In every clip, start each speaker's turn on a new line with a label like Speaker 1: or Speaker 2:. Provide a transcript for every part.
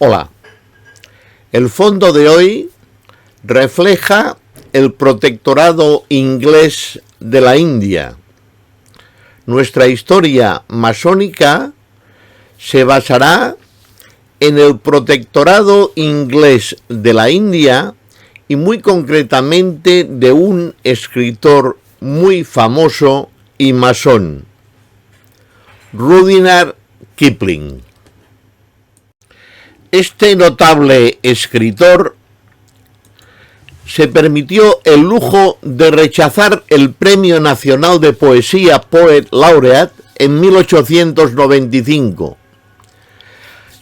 Speaker 1: Hola. El fondo de hoy refleja el protectorado inglés de la India. Nuestra historia masónica se basará en el protectorado inglés de la India y muy concretamente de un escritor muy famoso y masón, Rudyard Kipling. Este notable escritor se permitió el lujo de rechazar el Premio Nacional de Poesía Poet Laureate en 1895,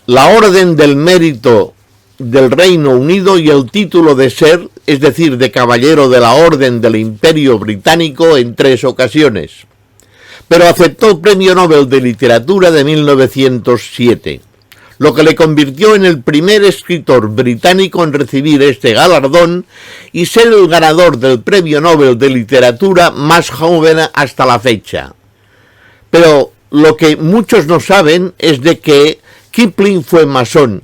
Speaker 1: la Orden del Mérito del Reino Unido y el título de ser, es decir, de Caballero de la Orden del Imperio Británico en 3 ocasiones, pero aceptó el Premio Nobel de Literatura de 1907. Lo que le convirtió en el primer escritor británico en recibir este galardón y ser el ganador del Premio Nobel de Literatura más joven hasta la fecha. Pero lo que muchos no saben es de que Kipling fue masón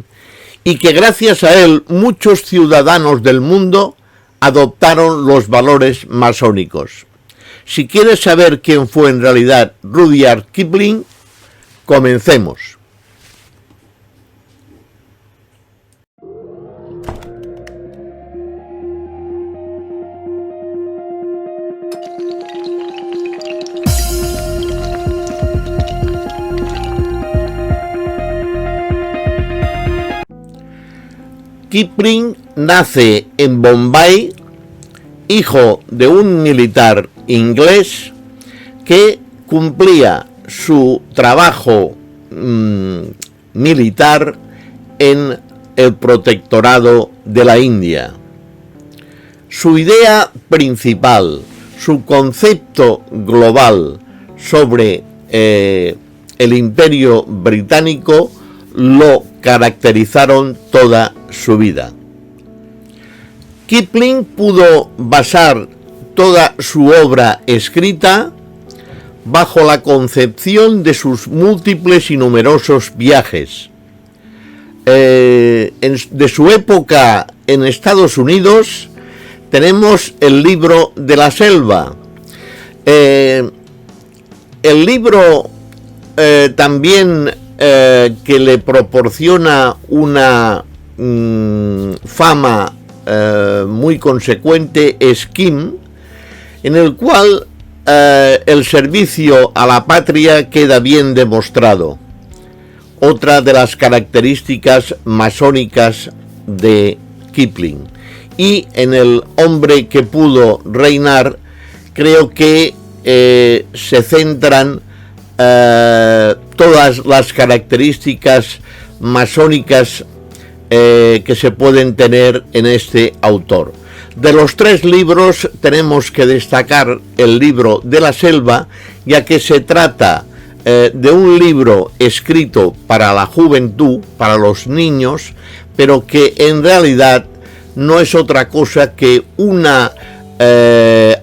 Speaker 1: y que gracias a él muchos ciudadanos del mundo adoptaron los valores masónicos. Si quieres saber quién fue en realidad Rudyard Kipling, comencemos. Kipling nace en Bombay, hijo de un militar inglés que cumplía su trabajo militar en el protectorado de la India. Su idea principal, su concepto global sobre el Imperio Británico lo caracterizaron toda su vida. Kipling pudo basar toda su obra escrita bajo la concepción de sus múltiples y numerosos viajes. De su época en Estados Unidos tenemos el libro de la selva. El libro también que le proporciona una fama muy consecuente es Kim, en el cual el servicio a la patria queda bien demostrado. Otra de las características masónicas de Kipling. Y en el hombre que pudo reinar, creo que se centran todas las características masónicas que se pueden tener en este autor. De los 3 libros tenemos que destacar el libro de la selva, ya que se trata de un libro escrito para la juventud, para los niños, pero que en realidad no es otra cosa que una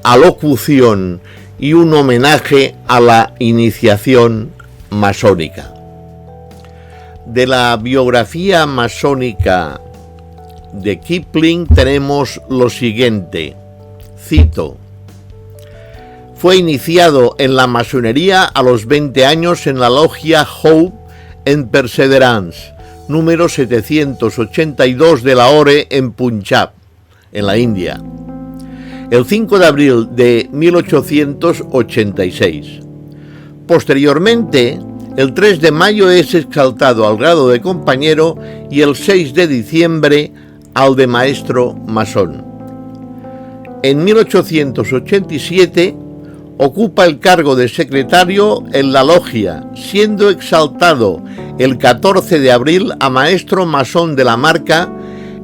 Speaker 1: alocución y un homenaje a la iniciación masónica. De la biografía masónica de Kipling tenemos lo siguiente, cito: fue iniciado en la masonería a los 20 años en la logia Hope en Perseverance, número 782 de Lahore en Punjab, en la India, el 5 de abril de 1886. Posteriormente, el 3 de mayo es exaltado al grado de compañero y el 6 de diciembre al de maestro masón. En 1887 ocupa el cargo de secretario en la logia, siendo exaltado el 14 de abril a maestro masón de la marca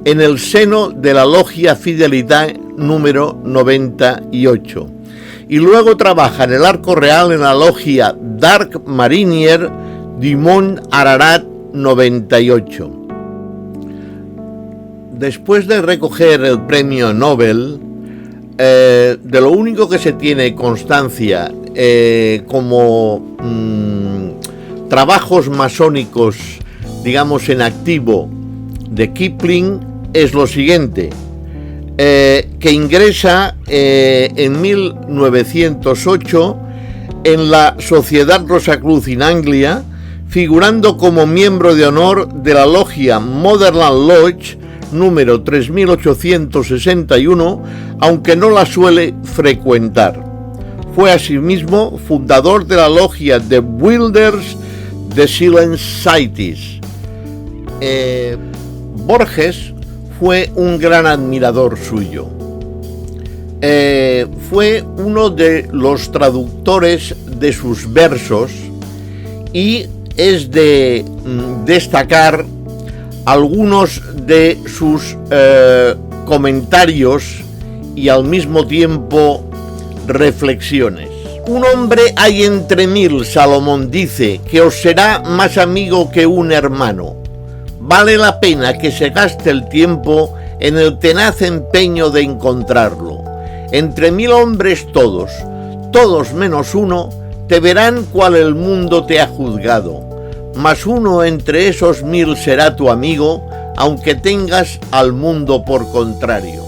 Speaker 1: en el seno de la logia Fidelidad número 98. Y luego trabaja en el Arco Real en la logia Dark Marinier du Mont Ararat 98. Después de recoger el premio Nobel, de lo único que se tiene constancia como trabajos masónicos, digamos, en activo de Kipling es lo siguiente, que ingresa en 1908 en la Sociedad Rosacruz Anglia, figurando como miembro de honor de la logia Motherland Lodge número 3861, aunque no la suele frecuentar. Fue asimismo fundador de la logia The Builders de Silent Cities. Borges fue un gran admirador suyo. Fue uno de los traductores de sus versos y es de destacar algunos de sus comentarios y al mismo tiempo reflexiones. Un hombre hay entre mil, Salomón dice, que os será más amigo que un hermano. Vale la pena que se gaste el tiempo en el tenaz empeño de encontrarlo. Entre mil hombres todos menos uno, te verán cual el mundo te ha juzgado. Mas uno entre esos mil será tu amigo, aunque tengas al mundo por contrario.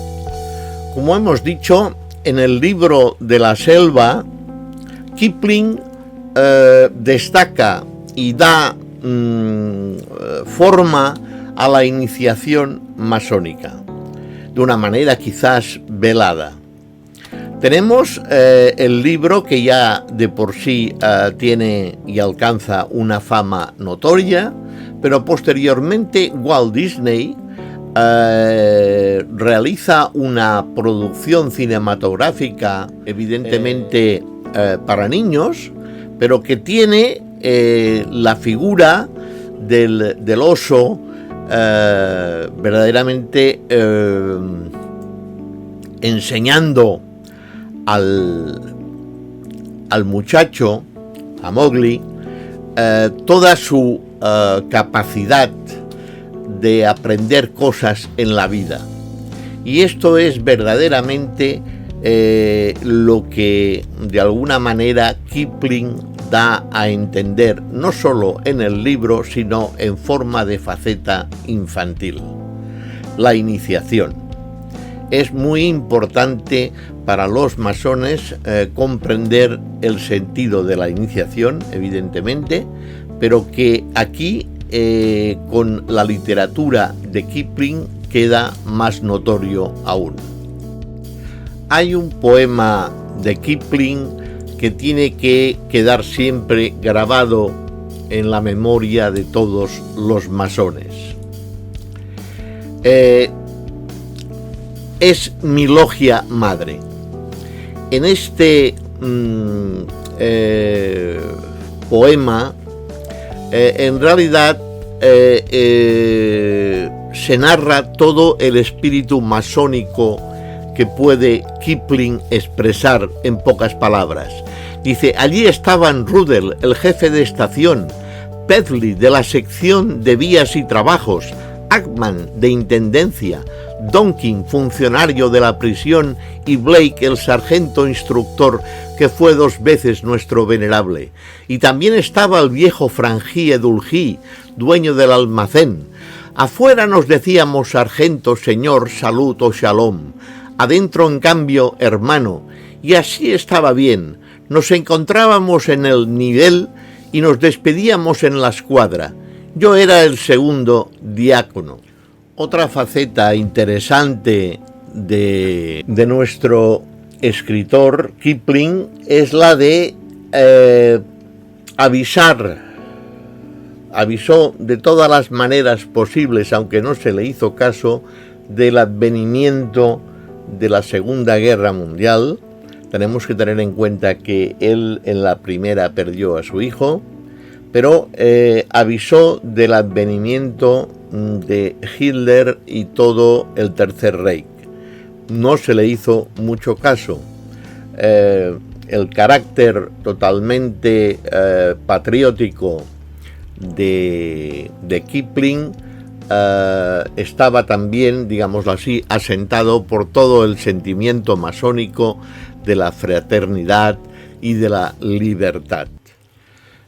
Speaker 1: Como hemos dicho, en el libro de la selva, Kipling destaca y da forma a la iniciación masónica, de una manera quizás velada. Tenemos el libro que ya de por sí tiene y alcanza una fama notoria, pero posteriormente Walt Disney realiza una producción cinematográfica evidentemente para niños, pero que tiene la figura del oso verdaderamente enseñando al muchacho, a Mowgli, toda su capacidad de aprender cosas en la vida. Y esto es verdaderamente lo que de alguna manera Kipling da a entender, no solo en el libro, sino en forma de faceta infantil. La iniciación. Es muy importante para los masones comprender el sentido de la iniciación, evidentemente, pero que aquí con la literatura de Kipling queda más notorio aún. Hay un poema de Kipling que tiene que quedar siempre grabado en la memoria de todos los masones. Es mi logia madre. En este poema, en realidad, se narra todo el espíritu masónico que puede Kipling expresar en pocas palabras. Dice, allí estaban Rudel, el jefe de estación, Pedley, de la sección de vías y trabajos, Ackman, de intendencia, Donkin, funcionario de la prisión, y Blake, el sargento instructor, que fue 2 veces nuestro venerable. Y también estaba el viejo Frangí Edulgí, dueño del almacén. Afuera nos decíamos sargento, señor, salud o shalom. Adentro, en cambio, hermano. Y así estaba bien. Nos encontrábamos en el nivel y nos despedíamos en la escuadra. Yo era el segundo diácono. Otra faceta interesante de nuestro escritor Kipling es la de avisó de todas las maneras posibles, aunque no se le hizo caso, del advenimiento de la Segunda Guerra Mundial. Tenemos que tener en cuenta que él en la primera perdió a su hijo, pero avisó del advenimiento de Hitler y todo el Tercer Reich. No se le hizo mucho caso. El carácter totalmente patriótico de Kipling estaba también, digámoslo así, asentado por todo el sentimiento masónico de la fraternidad y de la libertad.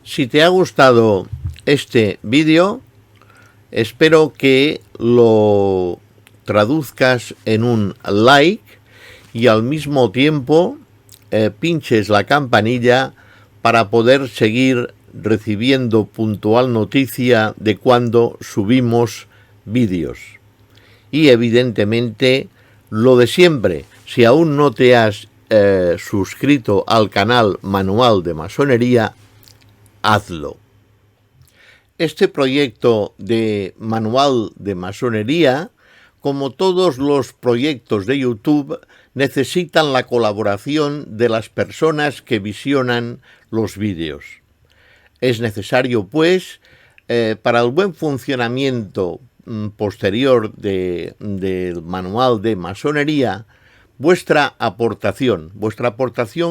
Speaker 1: Si te ha gustado este vídeo, Espero que lo traduzcas en un like y al mismo tiempo pinches la campanilla para poder seguir recibiendo puntual noticia de cuando subimos vídeos. Y evidentemente lo de siempre, si aún no te has suscrito al canal Manual de Masonería, hazlo. Este proyecto de Manual de Masonería, como todos los proyectos de YouTube, necesitan la colaboración de las personas que visionan los vídeos. Es necesario, pues, para el buen funcionamiento posterior del Manual de Masonería, vuestra aportación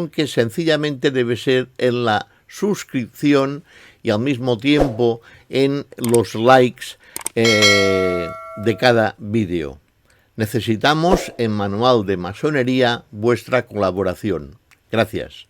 Speaker 1: que sencillamente debe ser en la suscripción y al mismo tiempo en los likes de cada vídeo. Necesitamos en Manual de Masonería vuestra colaboración. Gracias.